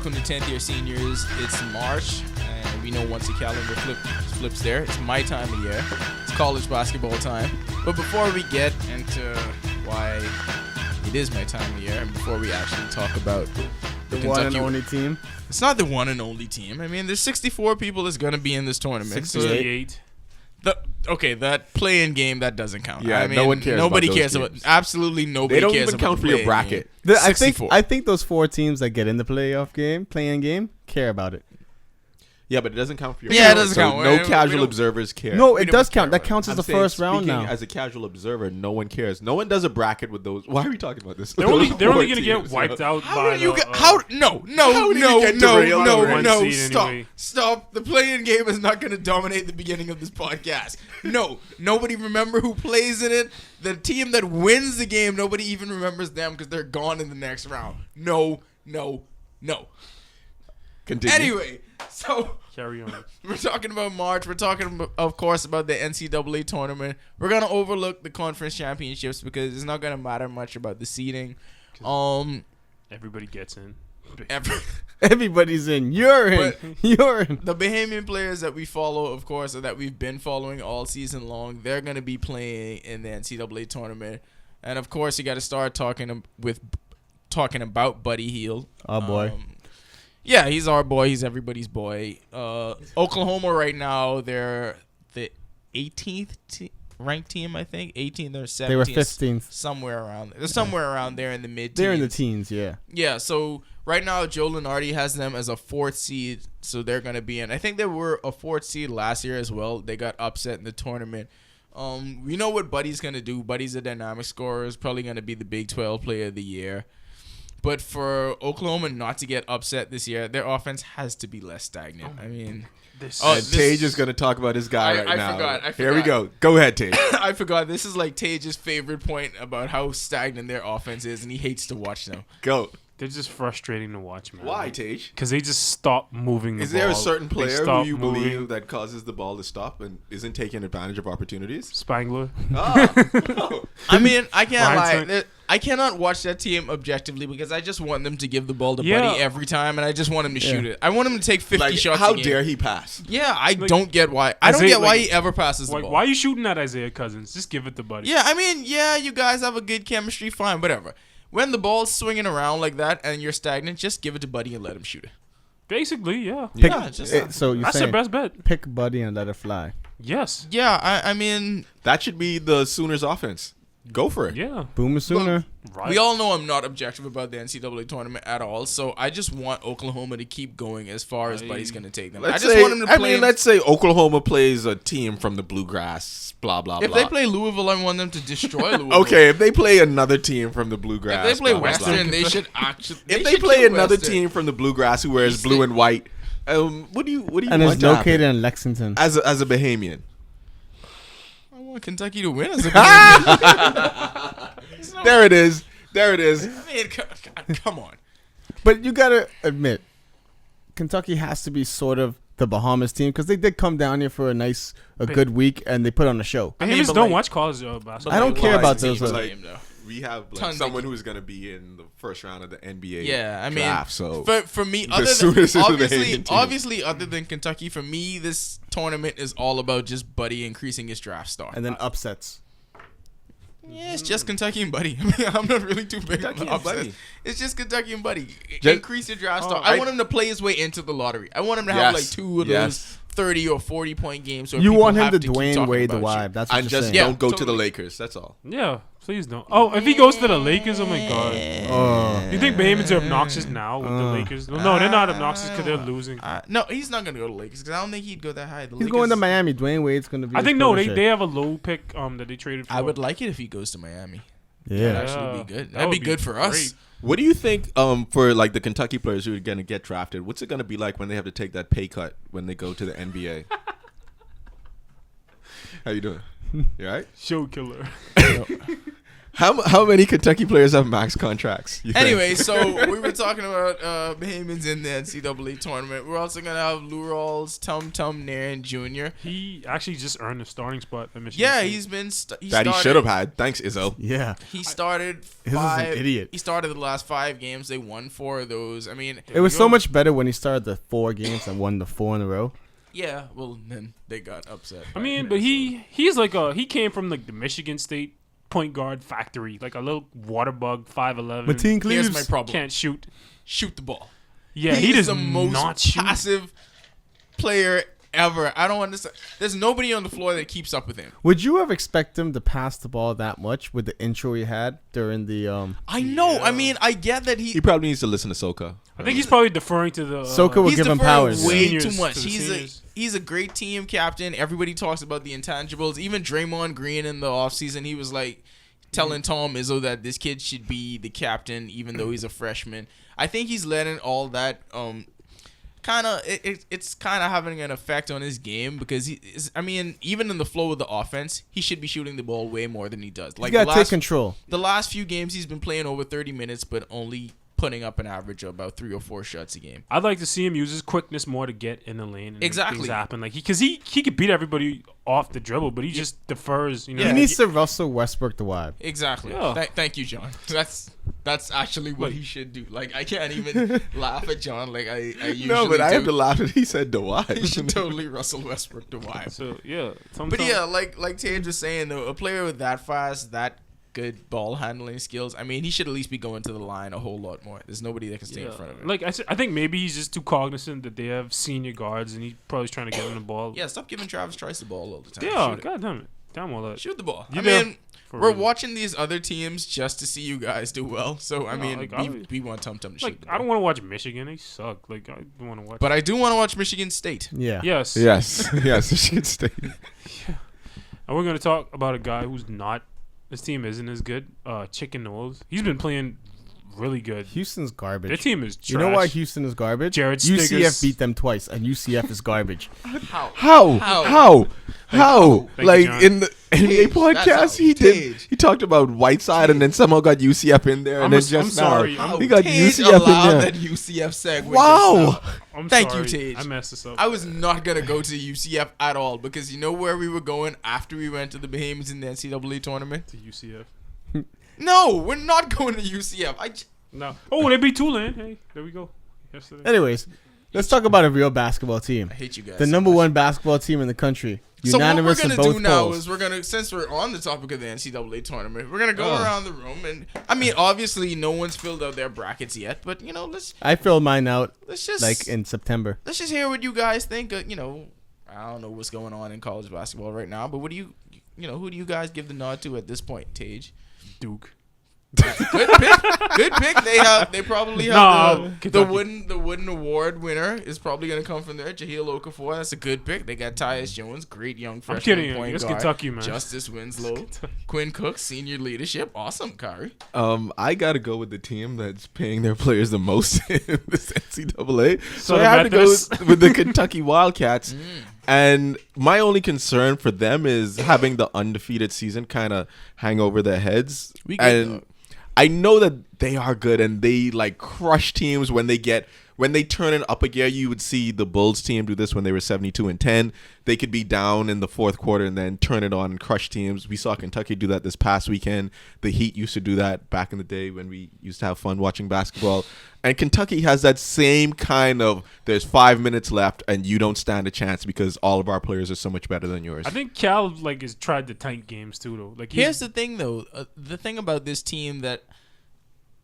welcome to 10th year seniors. It's March, and we know once the calendar flips there, it's my time of year. It's college basketball time. But before we get into why it is my time of year, and before we actually talk about the one and only team, it's not the one and only team. I mean, there's 64 people that's going to be in this tournament. 68. Okay, that play-in game, that doesn't count. Yeah, I mean, no one cares. Nobody about cares those about. games. Absolutely nobody cares about. They don't even count for your bracket. I think those 4 teams that get in the play-in game, care about it. Yeah, but it doesn't count for your. Yeah, it doesn't count. No casual observers care. No, it does count. That counts as the first round now. As a casual observer, no one cares. No one does a bracket with those. Why are we talking about this? They're only going to get wiped out by Stop. The play-in game is not going to dominate the beginning of this podcast. No, nobody remember who plays in it. The team that wins the game, nobody even remembers them because they're gone in the next round. No. Continue. Anyway, so carry on. We're talking about March. We're talking, of course, about the NCAA tournament. We're gonna overlook the conference championships because it's not gonna matter much about the seeding. Everybody gets in. Everybody's in. You're in. You're in. The Bahamian players that we follow, of course, or that we've been following all season long, they're gonna be playing in the NCAA tournament. And of course, you got to start talking about Buddy Hield. Oh boy. Yeah, he's our boy. He's everybody's boy. Oklahoma right now, they're the 18th ranked team, I think. 18th or 17th. They were 15th. Somewhere around there. They're somewhere around there in the mid-teens. They're in the teens, yeah. Yeah, so right now, Joe Lunardi has them as a 4th seed, so they're going to be in. I think they were a 4th seed last year as well. They got upset in the tournament. We know what Buddy's going to do. Buddy's a dynamic scorer. He's probably going to be the Big 12 player of the year. But for Oklahoma not to get upset this year, their offense has to be less stagnant. I mean, Tage is going to talk about his guy right now. I forgot. Here we go. Go ahead, Tage. I forgot. This is like Tage's favorite point about how stagnant their offense is, and he hates to watch them. Go. They're just frustrating to watch, man. Why, Tage? Because they just stop moving the ball. Is there a certain player who you believe that causes the ball to stop and isn't taking advantage of opportunities? Spangler. I mean, I can't lie. I cannot watch that team objectively because I just want them to give the ball to Buddy every time, and I just want him to shoot it. I want him to take 50 shots how a game. dare he pass? Yeah, I don't get why. I don't get why he ever passes the ball. Why are you shooting at Isaiah Cousins? Just give it to Buddy. Yeah, I mean, you guys have a good chemistry, fine, whatever. When the ball's swinging around like that and you're stagnant, just give it to Buddy and let him shoot it. Basically, yeah. So you're that's saying the best bet. Pick Buddy and let it fly. Yes. Yeah, I mean... That should be the Sooners' offense. Go for it. Yeah. Boomer Sooner. Right. We all know I'm not objective about the NCAA tournament at all, so I just want Oklahoma to keep going as far as Buddy's going to take them. Let's say Oklahoma plays a team from the Bluegrass, blah, blah, blah. If they play Louisville, I want them to destroy Louisville. Okay, if they play another team from the Bluegrass. If they play blah, Western, blah, blah. they should actually... If they play another team from the Bluegrass who wears blue and white, what do you and want it's located in Lexington. As a Bahamian? I want Kentucky to win as a There it is. I mean, come on. But you gotta admit, Kentucky has to be sort of the Bahamas team because they did come down here for a good week and they put on a show. I mean, don't watch college basketball. I don't care about those. We have someone who's going to be in the first round of the NBA draft. So for me, obviously, other than Kentucky, for me, this tournament is all about just Buddy increasing his draft stock. And then upsets. Yeah, it's just Kentucky and Buddy. I mean, I'm not really too big on the upsets. It's just Kentucky and Buddy. Increase your draft stock. I want him to play his way into the lottery. I want him to have like 2 of those 30 or 40 point games. You want him to Dwayne Wade the vibe. That's what you're saying. Don't go to the Lakers. That's all. Yeah, please don't. Oh, if he goes to the Lakers, oh my God. You think Bahamians are obnoxious now with the Lakers? No, they're not obnoxious because they're losing. No, he's not going to go to the Lakers because I don't think he'd go that high. He's going to Miami. Dwayne Wade's going to be. I think they have a low pick that they traded for. I would like it if he goes to Miami. Yeah. That'd actually be good. That'd be good for us. What do you think for like the Kentucky players who are going to get drafted? What's it going to be like when they have to take that pay cut when they go to the NBA? How you doing? You all right? Show killer. How many Kentucky players have max contracts? you think? Anyway, so we were talking about Bahamians in the NCAA tournament. We're also gonna have Lou Rawls, Tum Tum Nairn Jr. He actually just earned a starting spot at Michigan. Yeah, State. he's been. that he should have had. Thanks, Izzo. Yeah. He started This is an idiot. He started the last 5 games. They won 4 of those. I mean, It was so much better when he started the 4 games and won the 4 in a row. Yeah, well, then they got upset. I mean, but he's like he came from like the Michigan State point guard factory, like a little water bug, 5'11". Mateen Here's Cleaves. my problem. Can't shoot. Shoot the ball. Yeah, he he is does the most not shoot. passive player ever. I don't understand. There's nobody on the floor that keeps up with him. Would you have expected him to pass the ball that much with the intro he had during the I know. I mean, I get that He probably needs to listen to Soka. I think he's probably deferring to the Soka will he's give him deferring powers. way Seniors, too much. to the seniors. He's a great team captain. Everybody talks about the intangibles. Even Draymond Green in the offseason, he was like telling Tom Izzo that this kid should be the captain even though he's a freshman. I think he's letting all that it's kind of having an effect on his game because even in the flow of the offense, he should be shooting the ball way more than he does. Like you got to take control. The last few games he's been playing over 30 minutes but only putting up an average of about 3 or 4 shots a game. I'd like to see him use his quickness more to get in the lane and Exactly. make things happen. Like he could beat everybody off the dribble, but he just defers. You know, He needs to Russell Westbrook the vibe. Exactly. Yeah. Thank you, John. That's actually what he should do. Like, I can't even laugh at John like I usually No, but do. I have to laugh that he said He Dewey. should totally Russell Westbrook the vibe. So yeah, But yeah, like Tej was saying, though, a player with that fast, that good ball handling skills, I mean, he should at least be going to the line a whole lot more. There's nobody that can stay in front of him. Like I think maybe he's just too cognizant that they have senior guards and he probably trying to get him the ball. Yeah, stop giving Travis Trice the ball all the time. Yeah, Shoot it. god damn it, damn all that. Shoot the ball. You I know, mean, for we're real. watching these other teams just to see you guys do well. So I mean, like, we want Tum Tum to Like shoot. I don't want to watch Michigan. They suck. Like I don't want to watch. But I do want to watch Michigan State. Yeah. yes, Yes, Michigan State. And we're gonna talk about a guy who's not. This team isn't as good. Chicken Knowles. He's been playing really good. Houston's garbage. Their team is trash. You know why Houston is garbage? Jared UCF Stiggers. beat them twice, and UCF is garbage. How? Thank you, Like John. in the NBA That's how. podcast, he talked about Whiteside and then somehow got UCF in there, and then just I'm sorry. now I'm- he got Tej UCF allowed in that there. UCF segue. Wow. just now. I'm Thank sorry. you, Tej. I messed this up. I was not gonna go to UCF at all because you know where we were going after we went to the Bahamians in the NCAA tournament. to UCF. No, we're not going to UCF. No. Oh, they beat Tulane. Hey, there we go. Yesterday. Anyways, let's talk about a real basketball team. I hate you guys. The so number much. 1 basketball team in the country. So what we're Unanimous in gonna both do now polls. is we're gonna, since we're on the topic of the NCAA tournament, we're gonna go around the room and I mean, obviously, no one's filled out their brackets yet, but you know, I filled mine out let's just like in September. let's just hear what you guys think. You know, I don't know what's going on in college basketball right now, but what do you who do you guys give the nod to at this point, Tej? Duke. Good pick. Good pick. They probably have the Kentucky. wooden award winner is probably gonna come from there. Hield Okafor. That's a good pick. They got Tyus Jones, great young freshman I'm kidding you. point It's guard. Kentucky, man. Justice Winslow, Quinn Cook, senior leadership. Awesome, Kyrie. I gotta go with the team that's paying their players the most in this NCAA. So I the have to go Methodist. with the Kentucky Wildcats. And my only concern for them is having the undefeated season kind of hang over their heads. We good, And though. I know that they are good and they like crush teams when they turn it up a gear. You would see the Bulls team do this when they were 72-10. They could be down in the fourth quarter and then turn it on and crush teams. We saw Kentucky do that this past weekend. The Heat used to do that back in the day when we used to have fun watching basketball. And Kentucky has that same kind of, there's 5 minutes left and you don't stand a chance because all of our players are so much better than yours. I think Cal like has tried to tank games too, though. Like Here's the thing, though. The thing about this team that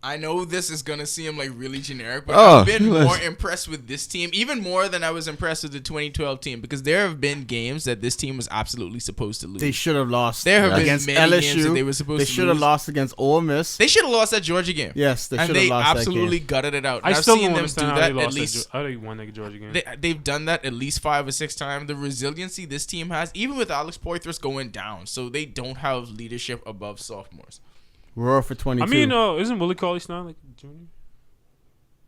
I know this is gonna seem like really generic, but I've been more impressed with this team, even more than I was impressed with the 2012 team, because there have been games that this team was absolutely supposed to lose. They should have lost There have been against many LSU. games that they were supposed They to should have lose. lost against Ole Miss. They should have lost that Georgia game. Yes, they and should have they lost that absolutely game. gutted it out. I And I've still seen don't them do understand how that they at lost least. how they won that Georgia game. They've done that at least 5 or 6 times. The resiliency this team has, even with Alex Poitras going down, so they don't have leadership above sophomores. Roar for 22. I mean, isn't Willie Cauley-Stein like a junior?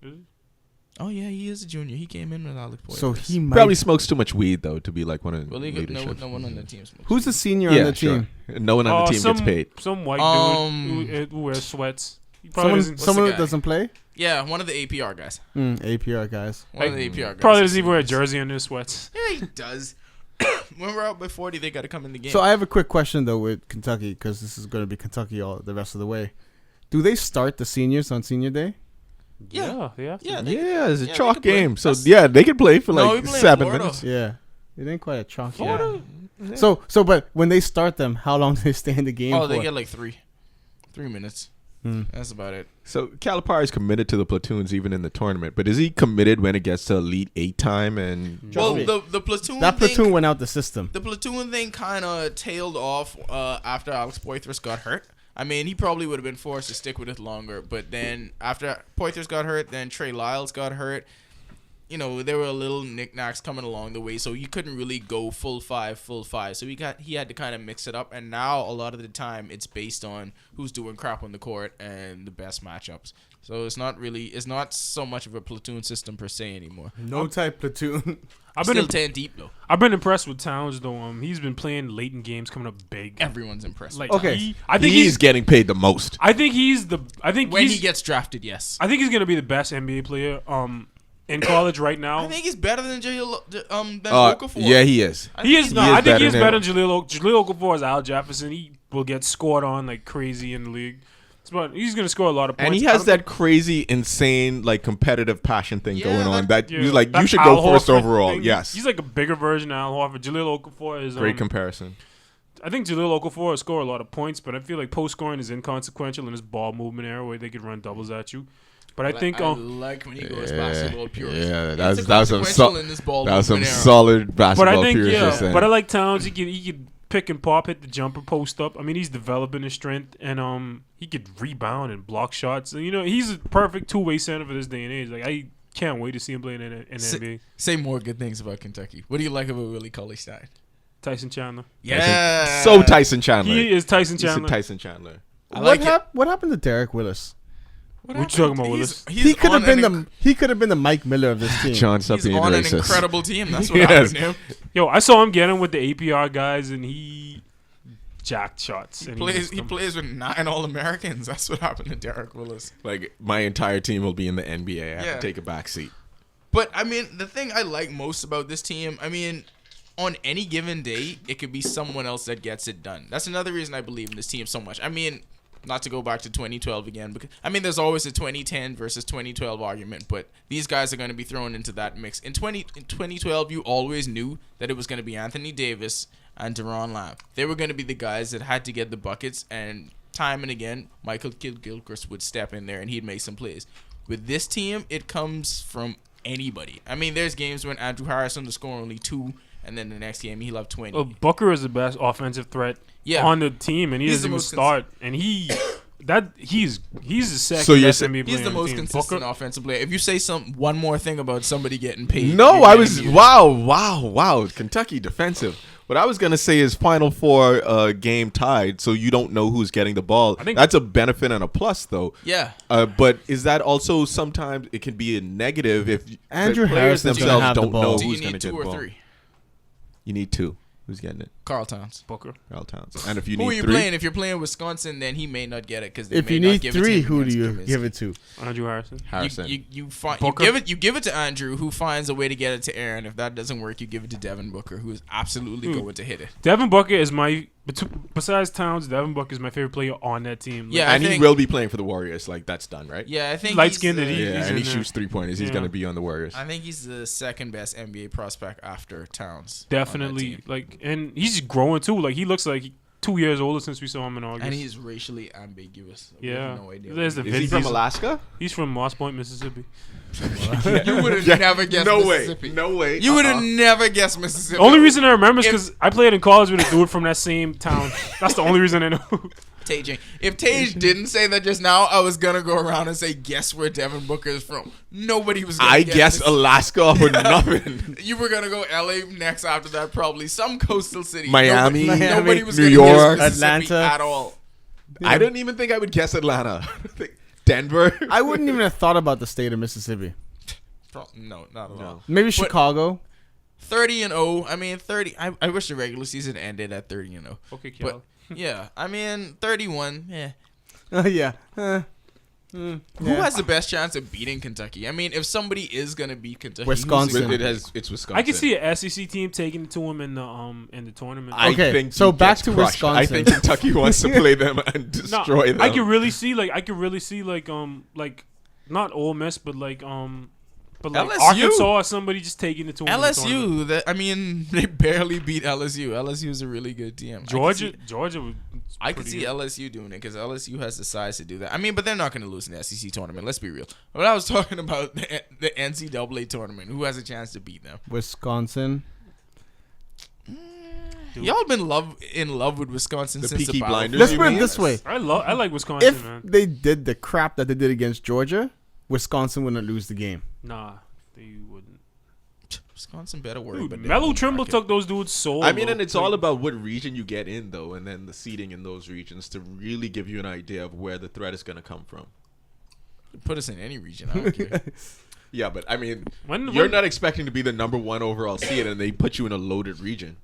Is he? Oh yeah, he is a junior. He came in with Alex Poitras. So he might Probably smokes too much weed though to be like one of Well, the he got leadership. no one on the team smokes. Who's the senior on the team? No one on the team gets paid. Some white dude who wears sweats. He probably Someone, doesn't, someone the that guy? doesn't play. Yeah, one of the APR guys. APR guys. One of the APR guys. probably doesn't even wear a jersey under his sweats. Yeah, he does. When we're out by 40, they got to come in the game. So I have a quick question though with Kentucky because this is going to be Kentucky all the rest of the way. Do they start the seniors on senior day? yeah. Yeah. Yeah, It's a they chalk could play. game. So That's- they can play for No, like we play in 7 Florida. minutes. Yeah, it ain't quite a chalk. Florida? Yeah. So but when they start them, how long do they stay in the game Oh, for? they get like 3 minutes. Hmm. That's about it. So Calipari is committed to the platoons even in the tournament, but is he committed when it gets to Elite 8 time? And Well, me. the platoon That thing, platoon went out the system. the platoon thing kind of tailed off after Alex Poitras got hurt. I mean, he probably would have been forced to stick with it longer, but then after Poitras got hurt, then Trey Lyles got hurt. You know, there were little knickknacks coming along the way, so you couldn't really go full five. So he had to kind of mix it up, and now a lot of the time it's based on who's doing crap on the court and the best matchups. So it's not so much of a platoon system per se anymore. No type platoon. I've Still been 10 deep though. I've been impressed with Towns though. He's been playing late in games, coming up big. Everyone's impressed. Like Okay. I think he's getting paid the most. I think he's the. I think when he's. he gets drafted, yes. I think he's gonna be the best NBA player. In college right now. I think he's better than Okafor. Yeah, he is. He is not. He is I think he is better better than Jaleel Okafor is Al Jefferson. He will get scored on like crazy in the league. But he's gonna score a lot of points. And he has that crazy, insane, like competitive passion thing Yeah, going on. That Yeah, he's like, that you should Al go first Horford overall. thing. Yes, He's like a bigger version of Al Horford. Jaleel Okafor is great comparison. I think Jaleel Okafor will score a lot of points, but I feel like post scoring is inconsequential in his ball movement era where they could run doubles at you. But I think I like when he goes basketball pure. Yeah, That's some solid solid But basketball I think purists. but I like Towns. He could pick and pop, hit the jumper, post up. I mean, he's developing his strength, and he could rebound and block shots. And, he's a perfect two-way center for this day and age. Like I can't wait to see him play in the NBA. Say more good things about Kentucky. What do you like about Willie Cauley-Stein? Tyson Chandler. Yeah, So Tyson Chandler. He is Tyson He's a Chandler. Tyson Chandler. I like it. What happened to Derek Willis? What you talking about, Willis? He could have been the Mike Miller of this team. John, stop He's being on an racist. incredible team. That's what Yes. happened to him. Yo, I saw him getting with the APR guys, and he jacked shots. He and plays. missed He them. plays with 9 All-Americans. That's what happened to Derek Willis. Like my entire team will be in the NBA. I have Yeah. to take a back seat. But I mean, the thing I like most about this team, I mean, on any given day, it could be someone else that gets it done. That's another reason I believe in this team so much. I mean, not to go back to 2012 again, because I mean, there's always a 2010 versus 2012 argument, but these guys are going to be thrown into that mix. In 2012, you always knew that it was going to be Anthony Davis and Deron Lamb. They were going to be the guys that had to get the buckets, and time and again, Michael Gilchrist would step in there and he'd make some plays. With this team, it comes from anybody. I mean, there's games when Andrew Harrison will score only 2, and then the next game he'll have 20. Well, Booker is the best offensive threat on the team, and he He's doesn't the even most start. And he's the second So you're best sa- NBA player He's the on most team. consistent Booker, offensive player. If you say one more thing about somebody getting paid, No, you're I getting was muted. wow. Kentucky defensive. What I was gonna say is Final Four game tied, so you don't know who's getting the ball. I think- That's a benefit and a plus, though. Yeah. But is that also sometimes it can be a negative if Andrew the players Harrison's gonna themselves have the don't ball. know Do you who's gonna need get 2 the or ball? 3? You need 2. Who's getting it? Carl Towns. Booker. Carl Towns. And if you Who are need you 3, playing? If you're playing Wisconsin, then he may not get it because If you need 3, who do you give it to? Andrew Harrison. Harrison. You Booker. give it to Andrew, who finds a way to get it to Aaron. If that doesn't work, you give it to Devin Booker, who is absolutely going to hit it. Devin Booker is besides Towns, Devin Booker is my favorite player on that team. Like, Yeah, and I he think- will be playing for the Warriors. Like that's done, right? Yeah, I think Light he's, skinned and uh, he- Yeah, he's and he in there. shoots 3-pointers. He's Yeah. gonna be on the Warriors. I think he's the second best NBA prospect after Towns. on that definitely. team. Like, and he's growing too. Like, he looks like 2 years older since we saw him in August. And he's racially ambiguous. We Yeah. have no idea. There's what the Is he from He's- Alaska? He's from Moss Point, Mississippi. You would have never guessed No Mississippi. way. No way. You would have never guessed Mississippi. The only reason I remember is If- because I played in college with a dude from that same town. That's the only reason I know. Tage. If Tage didn't say that just now, I was gonna go around and say, guess where Devin Booker is from. Nobody was gonna I guess guess this. Alaska for nothing. You were gonna go LA next after that, probably some coastal city. Miami, Nobody was New gonna York, guess Mississippi Atlanta. at all. I don't even think I would guess Atlanta. Denver. I wouldn't even have thought about the state of Mississippi. No, not at No. all. Maybe Chicago. 30-0. I mean, 30. I wish the regular season ended at 30-0. Okay, Cal. But yeah, I mean, 31. Yeah. Oh yeah. Who has the best chance of beating Kentucky? I mean, if somebody is gonna beat Kentucky, Wisconsin. It's Wisconsin. I can see an SEC team taking it to him in the tournament. I Okay, think so he back gets to crushed. I Wisconsin. think Kentucky wants to play them and destroy them. I can really see like not Ole Miss, but like LSU. Arkansas or somebody just taking it to him. in the tournament. LSU. I mean, they barely beat LSU. LSU is a really good team. Georgia. I could see LSU doing it because LSU has the size to do that. I mean, but they're not going to lose in the SEC tournament. Let's be real. But I was talking about the NCAA tournament. Who has a chance to beat them? Wisconsin. Y'all been in love with Wisconsin The since Peaky about. Blinders. Let's you put it mean? this way: I like Wisconsin, if man. they did the crap that they did against Georgia, Wisconsin wouldn't lose the game. Nah, they wouldn't. Wisconsin better worry. Dude, but Melo Trimble took those dudes so. I mean, low. and it's all about what region you get in, though, and then the seeding in those regions to really give you an idea of where the threat is going to come from. Put us in any region. I don't care. Yeah, but I mean, When- you're when- not expecting to be the number 1 overall seed, and they put you in a loaded region.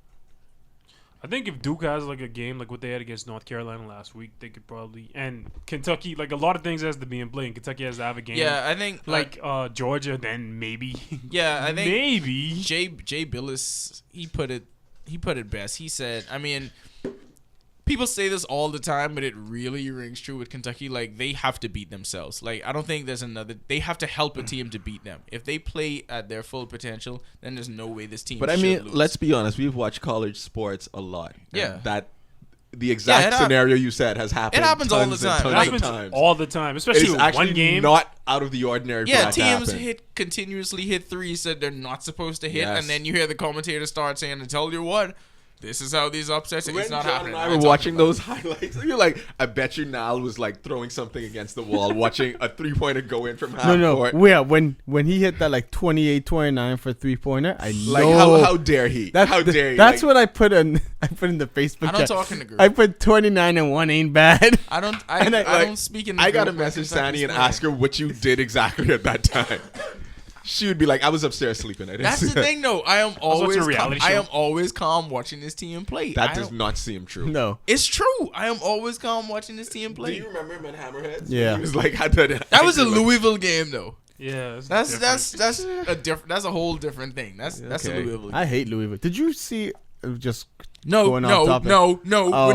I think if Duke has like a game like what they had against North Carolina last week, they could probably, and Kentucky, like a lot of things has to be in play, and Kentucky has to have a game. Yeah, I think like Georgia, then maybe. Yeah, I think maybe. Jay Billis he put it best. He said, I mean, people say this all the time, but it really rings true with Kentucky. Like, they have to beat themselves. Like, I don't think there's another. They have to help a team to beat them. If they play at their full potential, then there's no way this team. But I should mean, lose. let's be honest. We've watched college sports a lot. And Yeah. that the exact scenario you said has happened. It happens all the tons and time. It tons happens of times. all the time, especially It's with actually one game. not out of the ordinary. Yeah, for that to teams happen. continuously hit threes that they're not supposed to hit, Yes. and then you hear the commentator start saying, "I tell you what, this is how these upsets." When It's not John happening. and I I'm were talking watching about those highlights, you're like, I bet you Nal was like throwing something against the wall, watching a 3-pointer go in from half No, court. yeah, when he hit that like 28-29 for a 3-pointer, I Like know. how dare he? That's How dare he? That's Like, what I put in the Facebook I don't chat. talk in the group. I put 29 and 1 ain't bad. I don't. And I don't speak in. The I gotta group when message Kentucky's Sani and playing. ask her what you did exactly at that time. She would be like, I was upstairs sleeping. I didn't That's see the that. thing, though. I am watching always a calm. reality I show. am always calm watching this team play. That I does don't- not seem true. No. It's true. I am always calm watching this team Do play. you remember him at Hammerheads? Yeah. He was like, I did it. That was a Louisville game, though. Yeah, That's different. a different. That's a whole different thing. That's a Okay. Louisville. Game. I hate Louisville. Did you see just No, going off no, topic?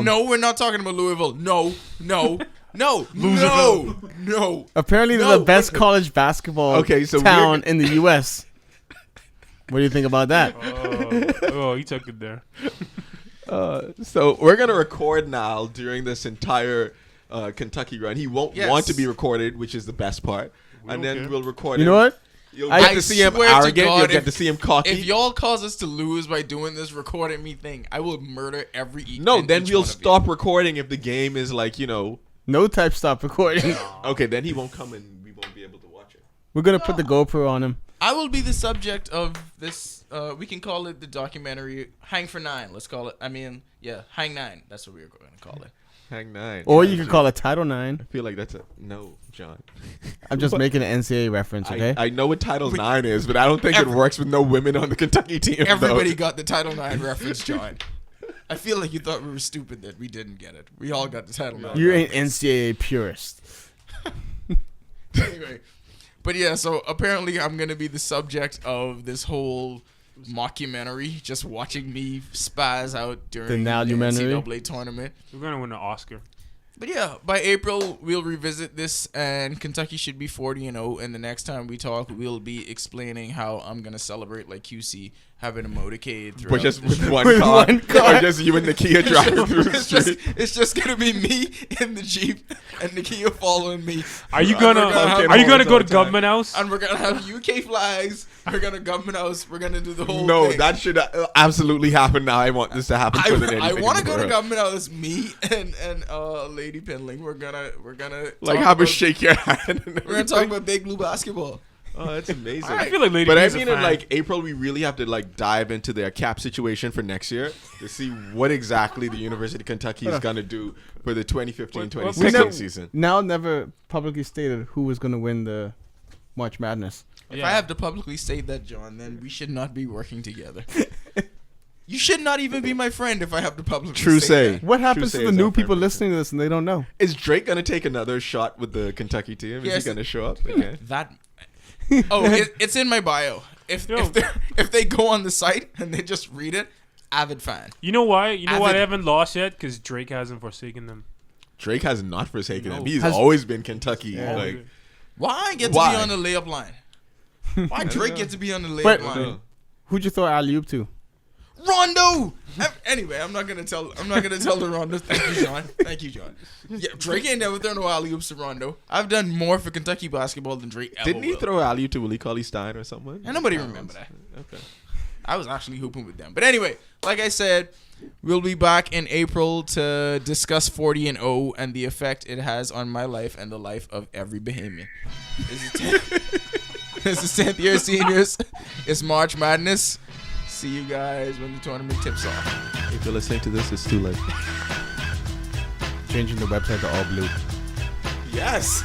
no, we're not talking about Louisville. No, no, apparently they're No. the best college basketball Okay, so town in the U.S. What do you think about that? Oh, he took it there. So we're gonna record now during this entire Kentucky run. He won't Yes. want to be recorded, which is the best part. And don't then care. we'll record You him. know what? You'll I get to see him swear to arrogant. God, You'll get if- to see him cocky. If y'all cause us to lose by doing this recording me thing, I will murder every. No, and then each we'll one of you. stop recording if the game is like, you know. No type stop recording. Okay, then he won't come and we won't be able to watch it. We're gonna put the GoPro on him. I will be the subject of this. We can call it the documentary "Hang for 9." Let's call it. I mean, yeah, "Hang 9." That's what we're going to call it. Hang 9. Or you could call it Title IX. I feel like that's a no, John. I'm just making an NCAA reference, okay? I know what Title 9 is, but I don't think it works with no women on the Kentucky team. though. Everybody got the Title IX reference, John. I feel like you thought we were stupid that we didn't get it. We all got the Title IX. You ain't NCAA purist. Anyway, but yeah, so apparently I'm gonna be the subject of this whole mockumentary, just watching me spaz out during the Nalumentary? NCAA tournament. We're gonna win an Oscar. But yeah, by April we'll revisit this, and Kentucky should be 40-0. And the next time we talk, we'll be explaining how I'm gonna celebrate like QC having a motorcade throughout. But just with one With car. one car. Or just you and the Kia driving through the street. It's just gonna be me in the Jeep and Nakia following me. Are you And we're gonna? have Are you gonna all go to the time. Government House? And we're gonna have UK flags. We're gonna Government House. We're gonna do the whole No, thing. that should absolutely happen now. I want this to happen for the I want to go to Government House. Me and Lady Penling. We're gonna Like talk have her about- shake your hand. And We're gonna talk about Big Blue basketball. Oh, that's amazing. I feel like Lady But I B's a mean, in fan. like April, we really have to like dive into their cap situation for next year to see what exactly the University of Kentucky is gonna do for the 2015-2016 never- season. Now never publicly stated who was gonna win the March Madness. If I have to publicly state that, John, then we should not be working together. You should not even be my friend if I have to publicly True state say. that. What happens True to say the is new our people friend. listening to this and they don't know? Is Drake gonna take another shot with the Kentucky team? Yes. Is he gonna show up? Okay. That. Oh, it's in my bio. If they go on the site and they just read it, avid fan. You know why? You know why Avid- they haven't lost yet? Because Drake hasn't forsaken them. Drake has not forsaken him. No. He's Has- always been Kentucky. Yeah. Like, Why I get to Why? be on the layup line? Why Drake get to be on the layup Wait. line? Who'd you throw alley oop to? Rondo. Anyway, I'm not gonna tell the Rondo. Thank you, John. Thank you, John. Yeah, Drake ain't never thrown no alley oops to Rondo. I've done more for Kentucky basketball than Drake ever didn't he will. throw alley to Willie Cauley-Stein or someone? And nobody remember that. Okay. I was actually hooping with them. But anyway, like I said, we'll be back in April to discuss 40-0 and the effect it has on my life and the life of every Bahamian. This is 10th year seniors. It's March Madness. See you guys when the tournament tips off. If you're listening to this, it's too late. Changing the website to all blue. Yes.